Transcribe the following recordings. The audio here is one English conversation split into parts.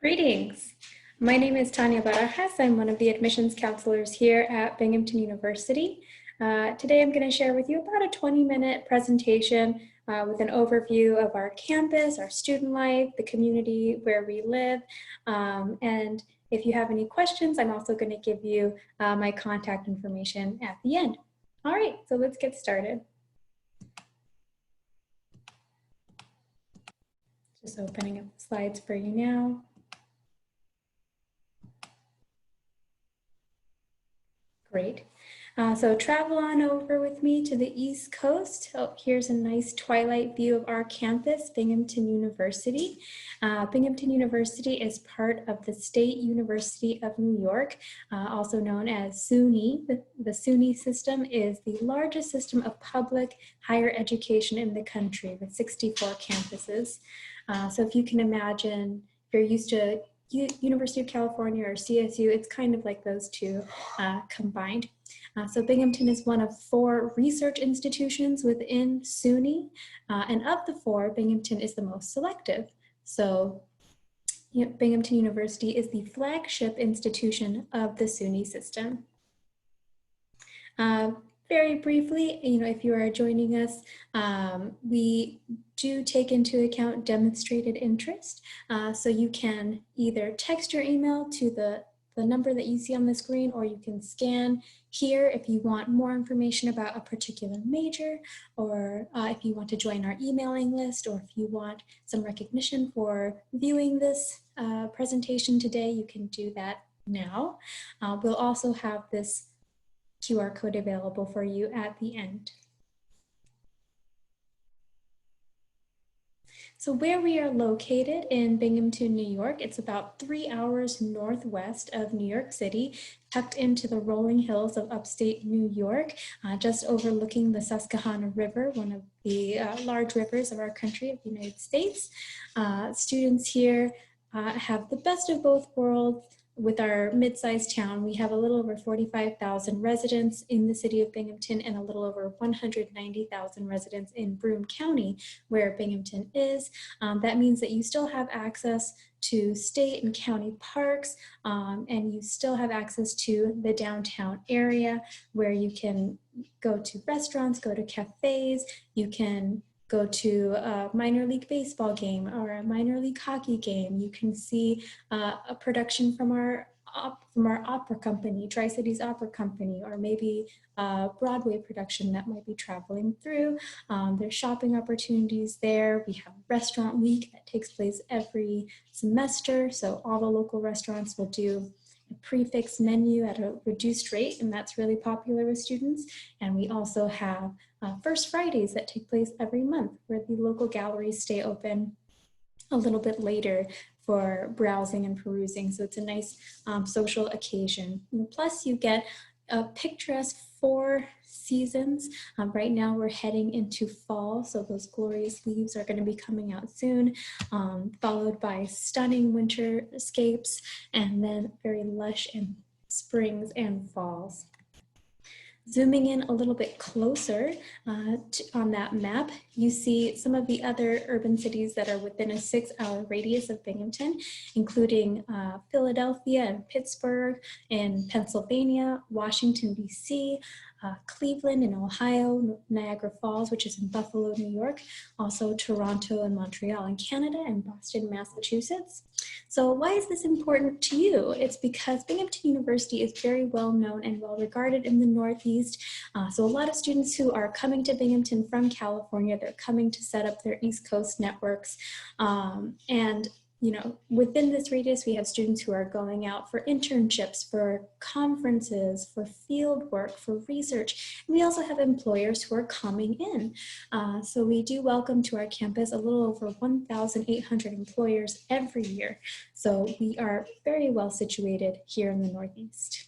Greetings. My name is Tanya Barajas. I'm one of the admissions counselors here at Binghamton University. Today I'm going to share with you about a 20-minute presentation with an overview of our campus, our student life, the community where we live, and if you have any questions, I'm also going to give you my contact information at the end. All right, so let's get started. Just opening up the slides for you now. Great. So travel on over with me to the East Coast. Oh, here's a nice twilight view of our campus, Binghamton University. Binghamton University is part of the State University of New York, also known as SUNY. The SUNY system is the largest system of public higher education in the country with 64 campuses. So if you can imagine, if you're used to University of California or CSU, it's kind of like those two combined. So Binghamton is one of 4 research institutions within SUNY, and of the 4, Binghamton is the most selective. So Binghamton University is the flagship institution of the SUNY system. Very briefly, if you are joining us, we do take into account demonstrated interest. So you can either text your email to the number that you see on the screen, or you can scan here if you want more information about a particular major, or if you want to join our emailing list, or if you want some recognition for viewing this presentation today, you can do that now. We'll also have this QR code available for you at the end. So where we are located in Binghamton, New York, it's about 3 hours northwest of New York City, tucked into the rolling hills of upstate New York, just overlooking the Susquehanna River, one of the large rivers of our country, of the United States. Students here have the best of both worlds. With our mid-sized town, we have a little over 45,000 residents in the city of Binghamton and a little over 190,000 residents in Broome County, where Binghamton is. That means that you still have access to state and county parks, and you still have access to the downtown area where you can go to restaurants, go to cafes, you can go to a minor league baseball game or a minor league hockey game. You can see a production from our opera company, Tri-Cities Opera Company, or maybe a Broadway production that might be traveling through. There's shopping opportunities there. We have Restaurant Week that takes place every semester. So all the local restaurants will do a prefix menu at a reduced rate, and that's really popular with students. And we also have First Fridays that take place every month, where the local galleries stay open a little bit later for browsing and perusing. So it's a nice social occasion. And plus you get a picturesque 4 seasons. Right now we're heading into fall, so those glorious leaves are going to be coming out soon, followed by stunning winter escapes, and then very lush in springs and falls. Zooming in a little bit closer on that map, you see some of the other urban cities that are within a 6-hour radius of Binghamton, including Philadelphia and Pittsburgh in Pennsylvania, Washington, D.C., Cleveland in Ohio, Niagara Falls, which is in Buffalo, New York, also Toronto and Montreal in Canada, and Boston, Massachusetts. So why is this important to you? It's because Binghamton University is very well known and well regarded in the Northeast. So a lot of students who are coming to Binghamton from California, they're coming to set up their East Coast networks. And within this radius, we have students who are going out for internships, for conferences, for field work, for research. And we also have employers who are coming in. So we do welcome to our campus a little over 1,800 employers every year. So we are very well situated here in the Northeast.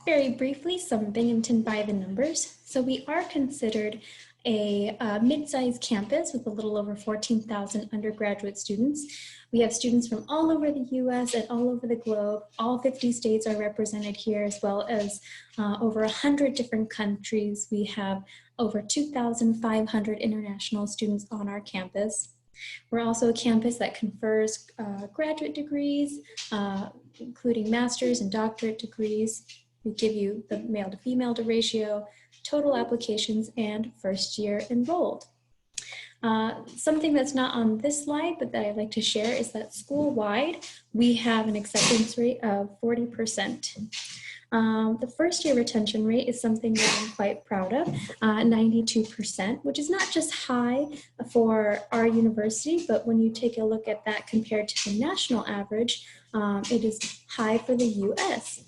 Very briefly, some Binghamton by the numbers. So we are considered a mid-sized campus with a little over 14,000 undergraduate students. We have students from all over the US and all over the globe. All 50 states are represented here, as well as over 100 different countries. We have over 2,500 international students on our campus. We're also a campus that confers graduate degrees, including master's and doctorate degrees. We give you the male to female ratio, total applications, and first year enrolled. Something that's not on this slide, but that I'd like to share is that school-wide, we have an acceptance rate of 40%. The first year retention rate is something that I'm quite proud of, 92%, which is not just high for our university, but when you take a look at that compared to the national average, it is high for the US.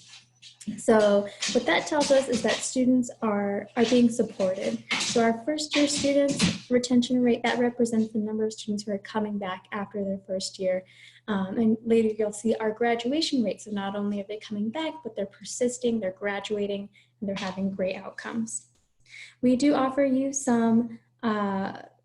So what that tells us is that students are being supported. So our first year students retention rate, that represents the number of students who are coming back after their first year. And later you'll see our graduation rate. So not only are they coming back, but they're persisting, they're graduating, and they're having great outcomes. We do offer you some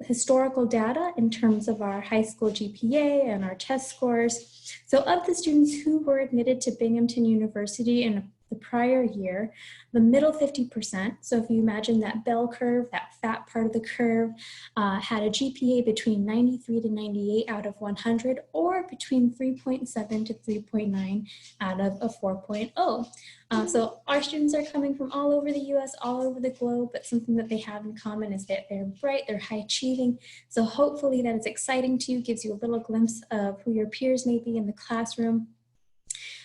historical data in terms of our high school GPA and our test scores. So of the students who were admitted to Binghamton University in the prior year, the middle 50%, so if you imagine that bell curve, that fat part of the curve, had a GPA between 93 to 98 out of 100, or between 3.7 to 3.9 out of a 4.0. So our students are coming from all over the US, all over the globe, but something that they have in common is that they're bright, they're high achieving. So hopefully that is exciting to you, gives you a little glimpse of who your peers may be in the classroom.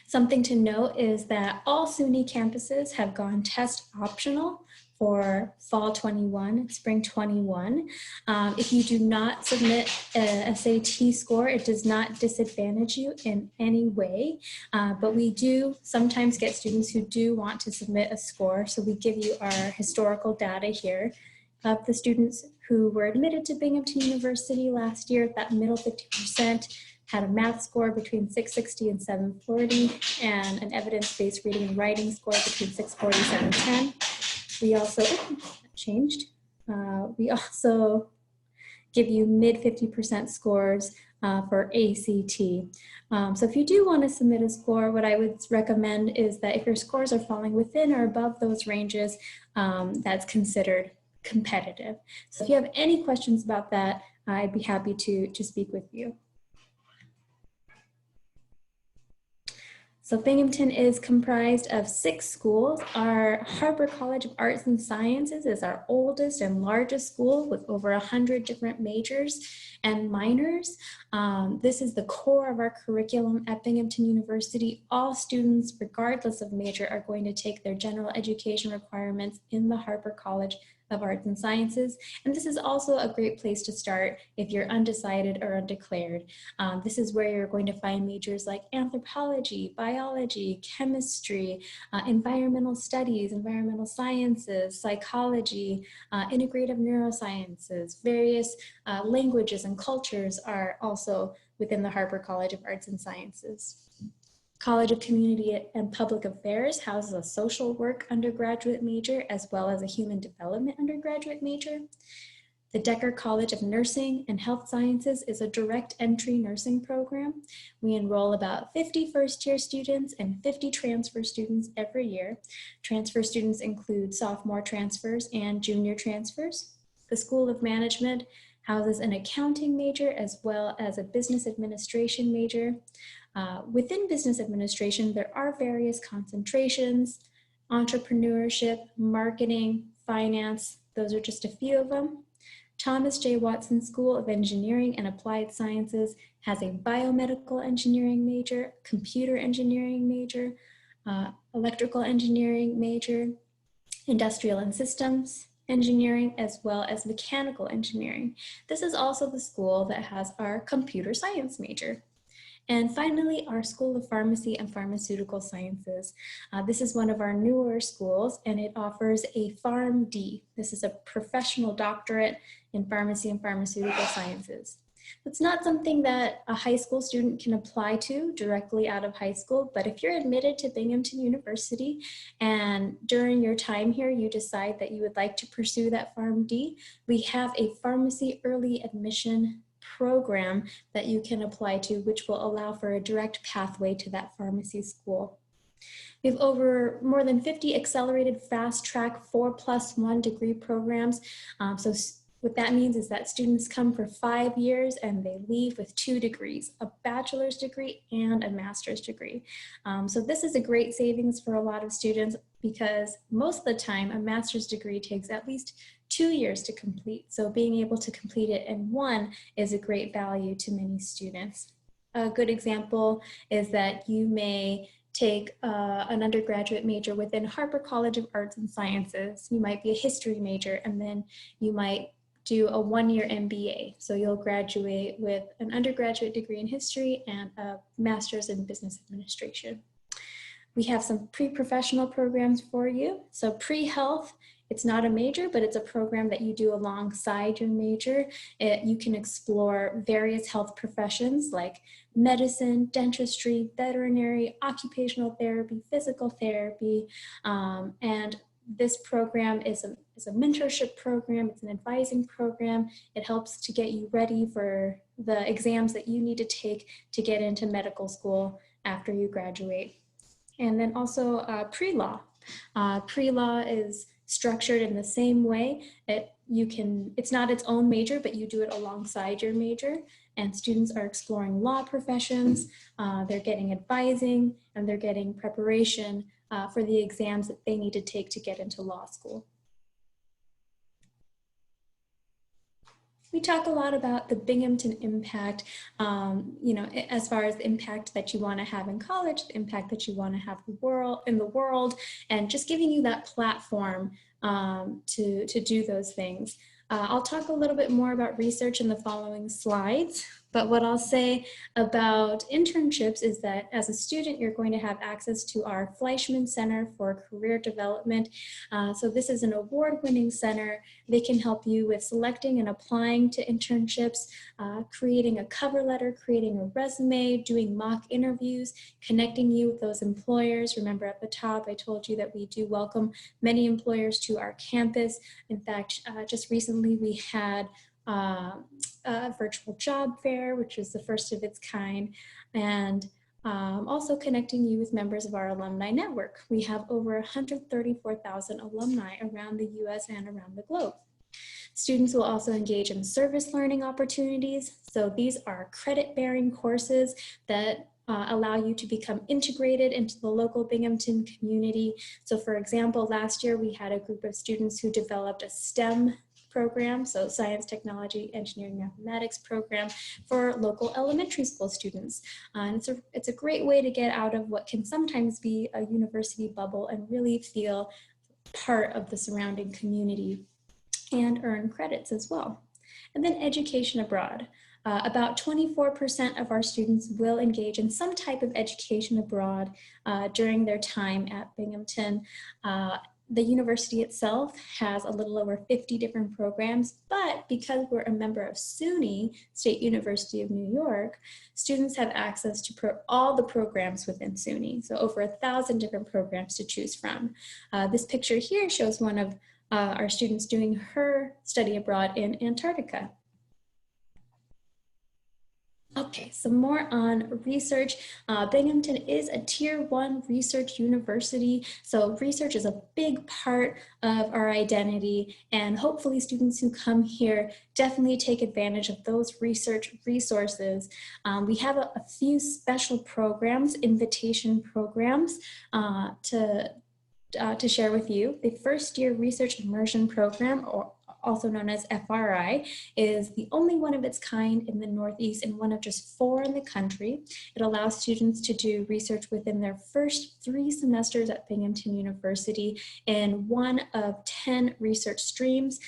Something to note is that all SUNY campuses have gone test optional for fall 21, spring 21. If you do not submit a SAT score, it does not disadvantage you in any way, but we do sometimes get students who do want to submit a score, so we give you our historical data here of the students who were admitted to Binghamton University last year. That middle 50% had a math score between 660 and 740, and an evidence-based reading and writing score between 640 and 710. We also, changed. We also give you mid 50% scores for ACT. So if you do want to submit a score, what I would recommend is that if your scores are falling within or above those ranges, that's considered competitive. So if you have any questions about that, I'd be happy to speak with you. So Binghamton is comprised of 6 schools. Our Harper College of Arts and Sciences is our oldest and largest school with over 100 different majors and minors. This is the core of our curriculum at Binghamton University. All students, regardless of major, are going to take their general education requirements in the Harper College of Arts and Sciences. And this is also a great place to start if you're undecided or undeclared. This is where you're going to find majors like anthropology, biology, chemistry, environmental studies, environmental sciences, psychology, integrative neurosciences, various languages and cultures are also within the Harper College of Arts and Sciences. College of Community and Public Affairs houses a social work undergraduate major as well as a human development undergraduate major. The Decker College of Nursing and Health Sciences is a direct entry nursing program. We enroll about 50 first-year students and 50 transfer students every year. Transfer students include sophomore transfers and junior transfers. The School of Management houses an accounting major as well as a business administration major. Within business administration, there are various concentrations: entrepreneurship, marketing, finance. Those are just a few of them. Thomas J. Watson School of Engineering and Applied Sciences has a biomedical engineering major, computer engineering major, electrical engineering major, industrial and systems engineering, as well as mechanical engineering. This is also the school that has our computer science major. And finally, our School of Pharmacy and Pharmaceutical Sciences. This is one of our newer schools, and it offers a PharmD. This is a professional doctorate in pharmacy and pharmaceutical sciences. It's not something that a high school student can apply to directly out of high school, but if you're admitted to Binghamton University and during your time here you decide that you would like to pursue that PharmD, we have a pharmacy early admission program that you can apply to, which will allow for a direct pathway to that pharmacy school. We have over more than 50 accelerated fast track 4+1 degree programs. So What that means is that students come for 5 years and they leave with 2 degrees, a bachelor's degree and a master's degree. So this is a great savings for a lot of students because most of the time a master's degree takes at least 2 years to complete. So being able to complete it in one is a great value to many students. A good example is that you may take an undergraduate major within Harper College of Arts and Sciences. You might be a history major, and then you might do a 1-year MBA. So you'll graduate with an undergraduate degree in history and a master's in business administration. We have some pre-professional programs for you. So pre-health, it's not a major, but it's a program that you do alongside your major. You can explore various health professions like medicine, dentistry, veterinary, occupational therapy, physical therapy, and this program is a mentorship program. It's an advising program. It helps to get you ready for the exams that you need to take to get into medical school after you graduate. And then also pre-law. Pre-law is structured in the same way. It's not its own major, but you do it alongside your major. And students are exploring law professions, they're getting advising, and they're getting preparation for the exams that they need to take to get into law school. We talk a lot about the Binghamton impact, as far as the impact that you want to have in college, the impact that you want to have in the world, and just giving you that platform to do those things. I'll talk a little bit more about research in the following slides, but what I'll say about internships is that as a student, you're going to have access to our Fleischman Center for Career Development. So this is an award-winning center. They can help you with selecting and applying to internships, creating a cover letter, creating a resume, doing mock interviews, connecting you with those employers. Remember at the top, I told you that we do welcome many employers to our campus. In fact, just recently we had a virtual job fair, which was the first of its kind, and also connecting you with members of our alumni network. We have over 134,000 alumni around the US and around the globe. Students will also engage in service learning opportunities. So these are credit-bearing courses that allow you to become integrated into the local Binghamton community. So for example, last year we had a group of students who developed a STEM program, so science, technology, engineering, mathematics program for local elementary school students. And it's a great way to get out of what can sometimes be a university bubble and really feel part of the surrounding community and earn credits as well. And then education abroad. About 24% of our students will engage in some type of education abroad during their time at Binghamton. The university itself has a little over 50 different programs, but because we're a member of SUNY, State University of New York, students have access to all the programs within SUNY, so over 1,000 different programs to choose from. This picture here shows one of our students doing her study abroad in Antarctica. Okay, some more on research. Binghamton is a Tier 1 research university, so research is a big part of our identity, and hopefully students who come here definitely take advantage of those research resources. We have a few special programs, invitation programs, to share with you. The first year research immersion program, or also known as FRI, is the only one of its kind in the Northeast and one of just 4 in the country. It allows students to do research within their first 3 semesters at Binghamton University in one of 10 research streams.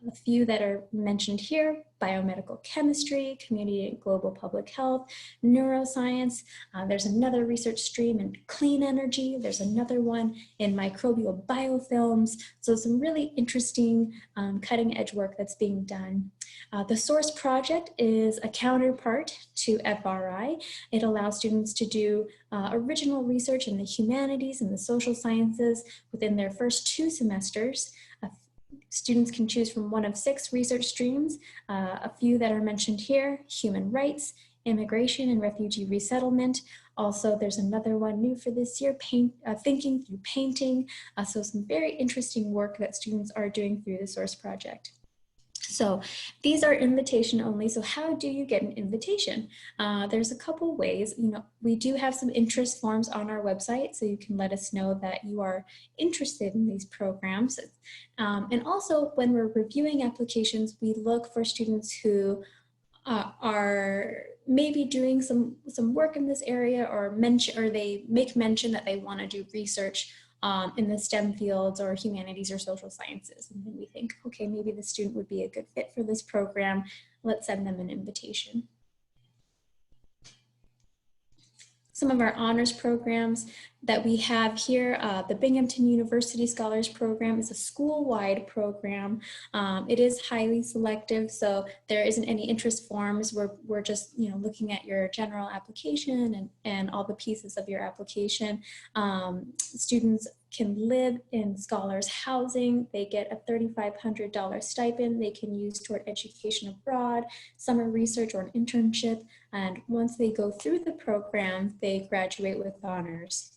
A few that are mentioned here: biomedical chemistry, community and global public health, neuroscience. There's another research stream in clean energy. There's another one in microbial biofilms. So some really interesting cutting edge work that's being done. The SOURCE project is a counterpart to FRI. It allows students to do original research in the humanities and the social sciences within their first 2 semesters. Students can choose from one of 6 research streams, a few that are mentioned here: human rights, immigration and refugee resettlement. Also, there's another one new for this year, thinking through painting. So some very interesting work that students are doing through the SOURCE project. So these are invitation only. So how do you get an invitation? There's a couple ways. We do have some interest forms on our website, so you can let us know that you are interested in these programs. And also, when we're reviewing applications, we look for students who are maybe doing some work in this area, or they make mention that they want to do research in the STEM fields or humanities or social sciences. And then we think, okay, maybe the student would be a good fit for this program. Let's send them an invitation. Some of our honors programs that we have here, the Binghamton University Scholars Program is a school-wide program. It is highly selective, so there isn't any interest forms. We're just looking at your general application and all the pieces of your application. Students can live in scholars housing. They get a $3,500 stipend they can use toward education abroad, summer research, or an internship. And once they go through the program, they graduate with honors.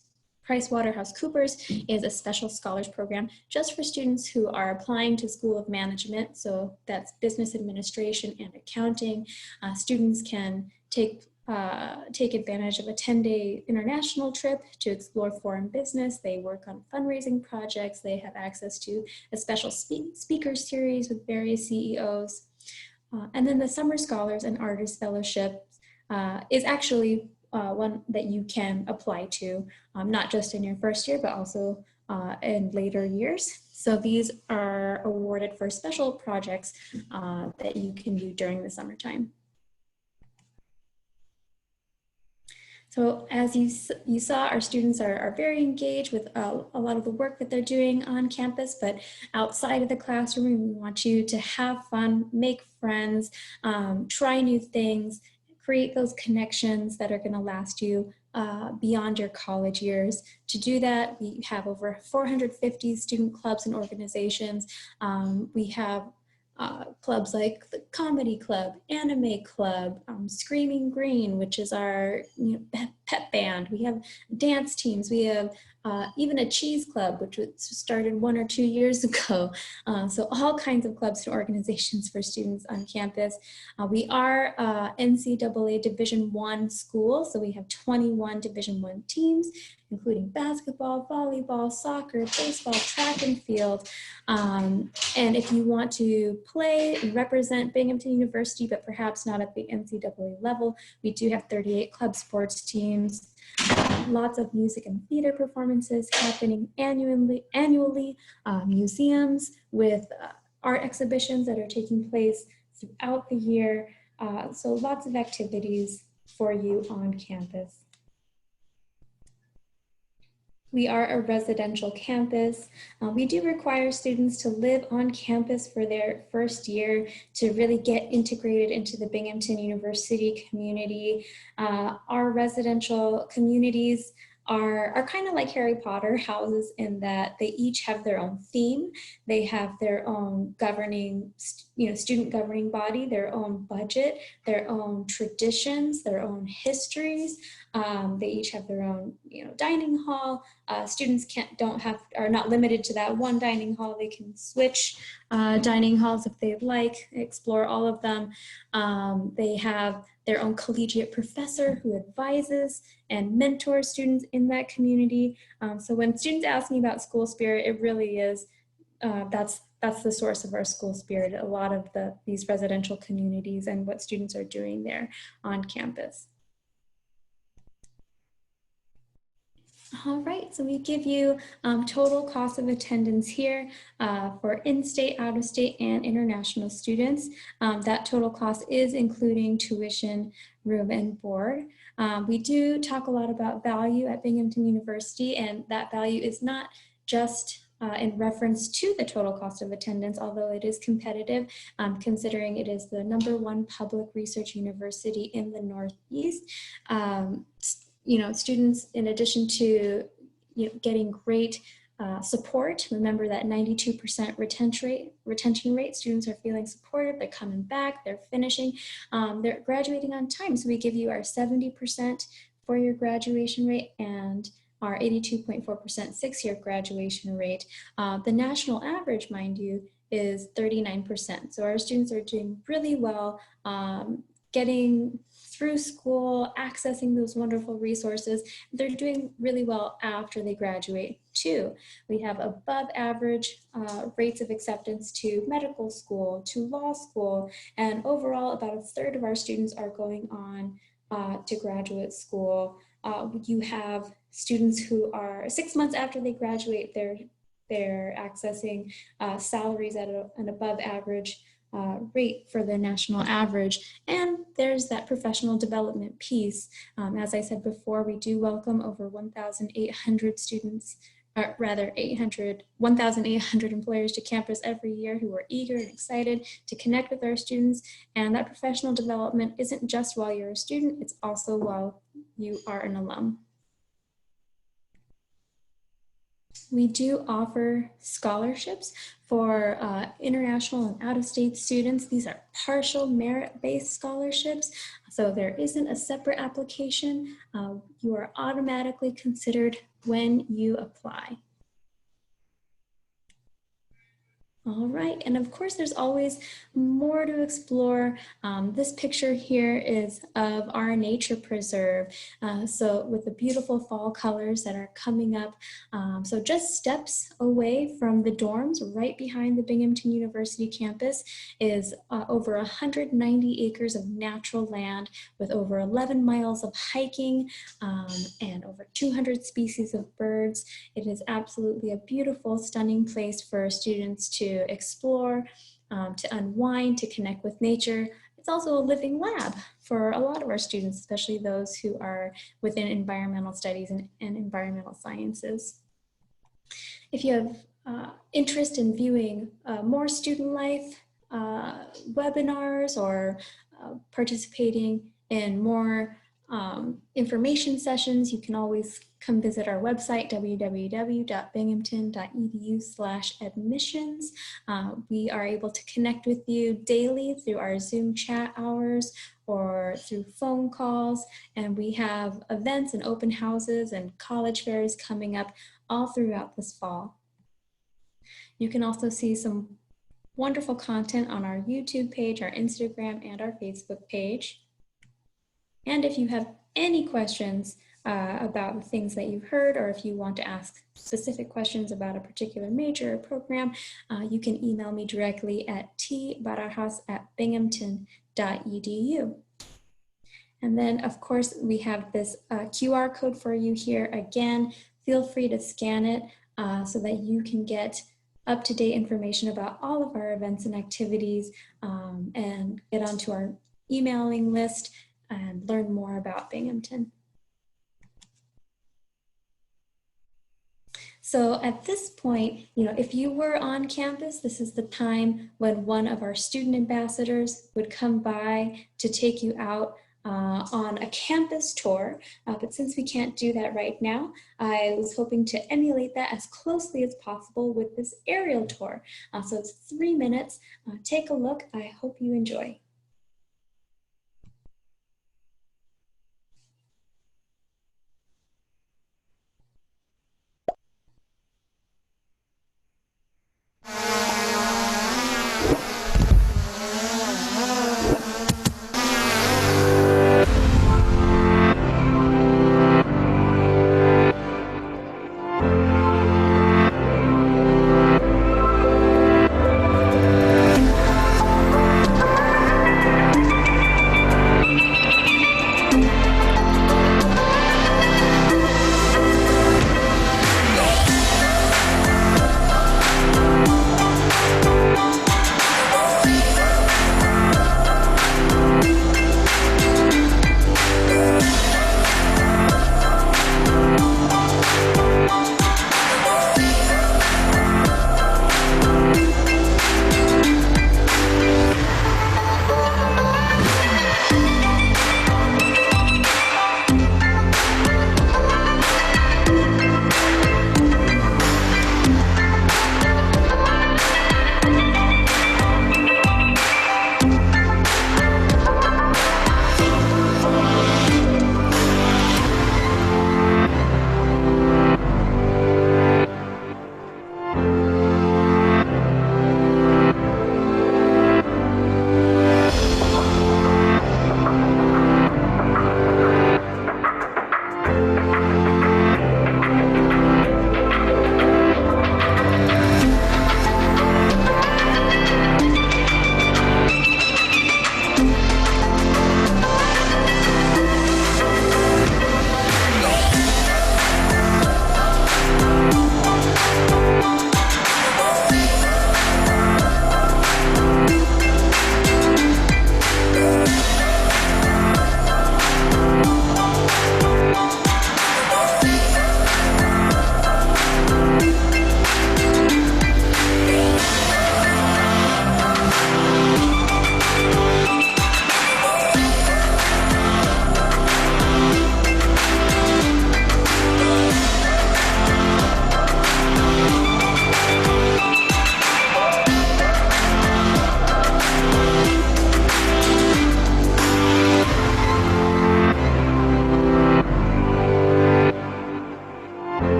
PricewaterhouseCoopers is a special scholars program just for students who are applying to School of Management. So that's business administration and accounting. Students can take advantage of a 10-day international trip to explore foreign business. They work on fundraising projects. They have access to a special speaker series with various CEOs. And then the Summer Scholars and Artist Fellowship is actually one that you can apply to, not just in your first year, but also in later years. So these are awarded for special projects that you can do during the summertime. So as you saw, our students are very engaged with a lot of the work that they're doing on campus, but outside of the classroom, we want you to have fun, make friends, try new things, create those connections that are going to last you beyond your college years. To do that, we have over 450 student clubs and organizations. We have clubs like the Comedy Club, Anime Club, Screaming Green, which is our pep band. We have dance teams. We have even a cheese club, which was started 1 or 2 years ago. So all kinds of clubs and organizations for students on campus. We are NCAA Division I school, so we have 21 Division I teams, including basketball, volleyball, soccer, baseball, track and field. And if you want to play and represent Binghamton University, but perhaps not at the NCAA level, we do have 38 club sports teams. Lots of music and theater performances happening annually, museums with art exhibitions that are taking place throughout the year. So lots of activities for you on campus. We are a residential campus. We do require students to live on campus for their first year to really get integrated into the Binghamton University community. Our residential communities are kind of like Harry Potter houses in that they each have their own theme. They have their own governing, student governing body, their own budget, their own traditions, their own histories. They each have their own, dining hall. Students are not limited to that one dining hall. They can switch dining halls if they'd like, explore all of them. They have their own collegiate professor who advises and mentors students in that community. So when students ask me about school spirit, it really is, that's the source of our school spirit, a lot of these residential communities and what students are doing there on campus. All right, so we give you total cost of attendance here for in-state, out-of-state, and international students. That total cost is including tuition, room, and board. We do talk a lot about value at Binghamton University, and that value is not just in reference to the total cost of attendance, although it is competitive, considering it is the #1 public research university in the Northeast. Students, in addition to getting great support, remember that 92% retention rate, students are feeling supported, they're coming back, they're finishing, they're graduating on time. So we give you our 70% four-year graduation rate and our 82.4% six-year graduation rate. The national average, mind you, is 39%. So our students are doing really well, getting through school, accessing those wonderful resources. They're doing really well after they graduate too. We have above average rates of acceptance to medical school, to law school, and overall about a third of our students are going on to graduate school. You have students who are 6 months after they graduate, they're accessing salaries at an above average rate for the national average. And there's that professional development piece. As I said before, we do welcome over 1,800 students, or rather 1,800 employers to campus every year who are eager and excited to connect with our students. And that professional development isn't just while you're a student, it's also while you are an alum. We do offer scholarships for international and out-of-state students. These are partial merit-based scholarships, so there isn't a separate application. You are automatically considered when you apply. All right, and of course there's always more to explore. This picture here is of our nature preserve. So with the beautiful fall colors that are coming up. So just steps away from the dorms, right behind the Binghamton University campus, is over 190 acres of natural land with over 11 miles of hiking and over 200 species of birds. It is absolutely a beautiful, stunning place for students to explore, to unwind, to connect with nature. It's also a living lab for a lot of our students, especially those who are within environmental studies and environmental sciences. If you have interest in viewing more student life webinars or participating in more information sessions, you can always come visit our website, www.binghamton.edu/admissions. We are able to connect with you daily through our Zoom chat hours or through phone calls. And we have events and open houses and college fairs coming up all throughout this fall. You can also see some wonderful content on our YouTube page, our Instagram, and our Facebook page. And if you have any questions about the things that you've heard, or if you want to ask specific questions about a particular major or program, you can email me directly at tbarajas@binghamton.edu. And then, of course, we have this QR code for you here. Again, feel free to scan it so that you can get up-to-date information about all of our events and activities and get onto our emailing list and learn more about Binghamton. So at this point, if you were on campus, this is the time when one of our student ambassadors would come by to take you out on a campus tour. But since we can't do that right now, I was hoping to emulate that as closely as possible with this aerial tour. So it's 3 minutes. Take a look. I hope you enjoy.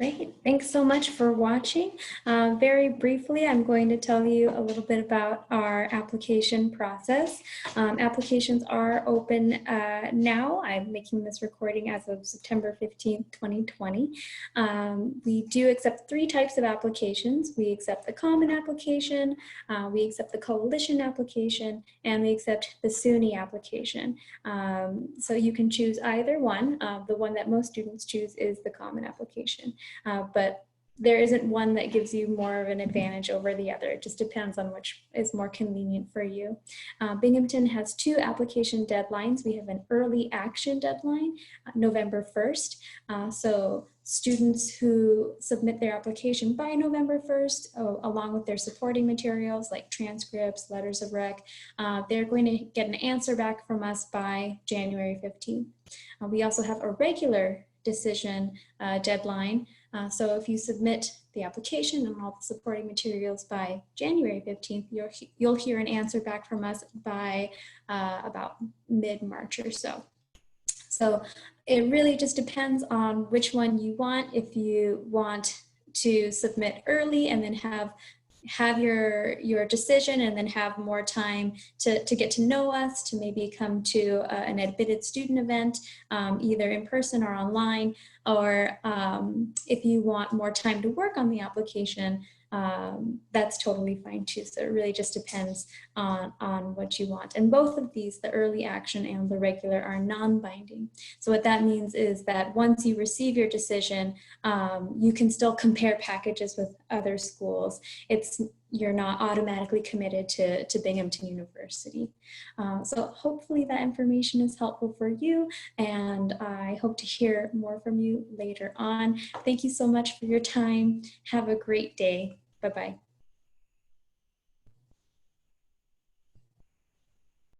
Great. Thanks so much for watching. Very briefly, I'm going to tell you a little bit about our application process. Applications are open now. I'm making this recording as of September 15th, 2020. We do accept 3 types of applications. We accept the common application, we accept the coalition application, and we accept the SUNY application. So you can choose either one. The one that most students choose is the common application. But there isn't one that gives you more of an advantage over the other. It just depends on which is more convenient for you. Binghamton has 2 application deadlines. We have an early action deadline, November 1st. So students who submit their application by November 1st, along with their supporting materials like transcripts, letters of rec, they're going to get an answer back from us by January 15th. We also have a regular decision deadline. So if you submit the application and all the supporting materials by January 15th, you'll hear an answer back from us by about mid-March or so. So it really just depends on which one you want. If you want to submit early and then have your decision and then have more time to get to know us, to maybe come to an admitted student event, either in person or online, or if you want more time to work on the application, that's totally fine too. So it really just depends on what you want. And both of these, the early action and the regular, are non-binding. So what that means is that once you receive your decision, you can still compare packages with other schools. You're not automatically committed to Binghamton University. So hopefully that information is helpful for you, and I hope to hear more from you later on. Thank you so much for your time. Have a great day. Bye-bye.